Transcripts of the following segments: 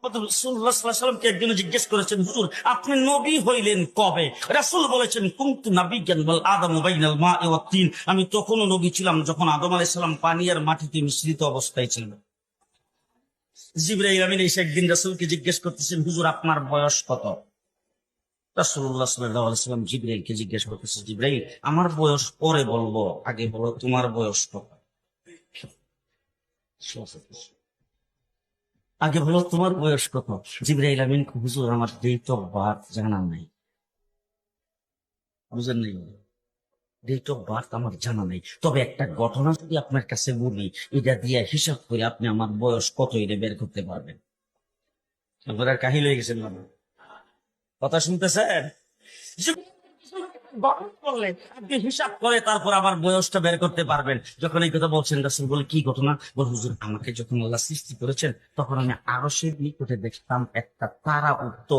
রাসূলুল্লাহ সাল্লাল্লাহু আলাইহি ওয়াসাল্লামকে একজন জিজ্ঞেস করেছেন, হুজুর আপনি নবী হইলেন কবে? রাসূল বলেছেন, কুনতু নাবিয়্যান ওয়াল আদামু বাইনাল মা'i ওয়াত তিন। আমি তখনও নবী ছিলাম যখন আদম আলাইহিস সালাম পানি আর মাটিতে মিশ্রিত অবস্থায় ছিলেন। জিবরাইল আমিন এসে একদিন রাসূলকে জিজ্ঞেস করতেছেন, হুজুর আপনার বয়স কত? রাসূলুল্লাহ সাল্লাল্লাহু আলাইহি ওয়াসাল্লাম জিবরাইলকে জিজ্ঞেস করতেছে, জিবরাইল আমার বয়স পরে বলবো, আগে বলো তোমার বয়স কত? আগে বলো তোমার বয়স কত? জিবরাইল আমিন, হুজুর আমার ডেট অফ বার্থ জানা নাই। বুঝেন নাই? ডেট অফ বার্থ আমার জানা নাই, তবে একটা ঘটনা যদি আপনার কাছে বলি, এটা দিয়ে হিসাব করে আপনি আমার বয়স কত এটা বের করতে পারবেন। আপনারা কাহিল হয়ে গেছেন মানে কথা শুনতেছেন? গঠন করলে আপনি হিসাব করে তারপর আমার বয়সটা বের করতে পারবেন। যখন এই কথা বলছেন রাসূল বলে, কি ঘটনা? বল, হুজুর আমাকে যখন আল্লাহ সৃষ্টি করেছেন তখন আমি আরশের নিকটে দেখতাম একটা তারা উঠতো,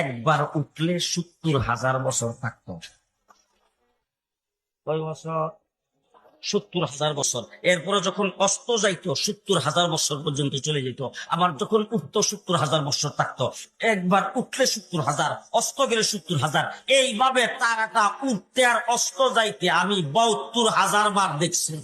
একবার উঠলে ৭০,০০০ বছর থাকতো। কয় বছর? ৭০,০০০ বছর। এরপরে যখন অস্ত যাইতো ৭০,০০০ বছর পর্যন্ত চলে যেত, আবার যখন উঠতো ৭০,০০০ বছর থাকতো। একবার উঠলে ৭০,০০০, অস্ত গেলে ৭০,০০০, এইভাবে তারাটা উঠতে আর অস্ত যাইতে আমি ৭২,০০০ বার দেখছি।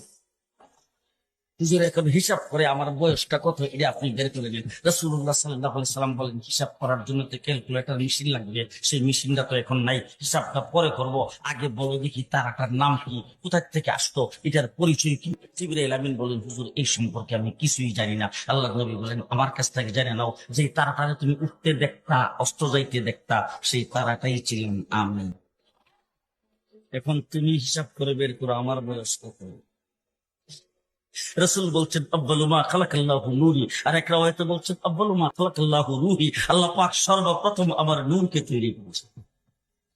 হুজুর এখন হিসাব করে আমার বয়সটা কত এটা আপনি বের করে নেন। রাসূলুল্লাহ সাল্লাল্লাহু আলাইহি সাল্লাম বলেন, হিসাব করার জন্য তো ক্যালকুলেটর মেশিন লাগবে, সেই মেশিনটা তো এখন নাই, হিসাবটা পরে করব, আগে বলো দেখি তারাটার নাম কি, কোথা থেকে আসতো, এটার পরিচয় কি? জিবরাইল আমিন বলেন, হুজুর এই সম্পর্কে আমি কিছুই জানি না। আল্লাহর নবী বলেন, আমার কাছ থেকে জেনে নাও, যে তারাটারে তুমি উঠতে দেখতা অস্ত যাইতে দেখতা, সেই তারাটাই ছিলাম আমি। এখন তুমি হিসাব করে বের করো আমার বয়স কত। রাসূল বলছেন, আব্বালু মা খালাকাল্লাহু নূরি, আর এক রাওয়ায়াতে বলছেন, আব্বালু মা খালাকাল্লাহু রূহি, আল্লাহ পাক সর্বপ্রথম আমার নূরকে তৈরি করেছেন।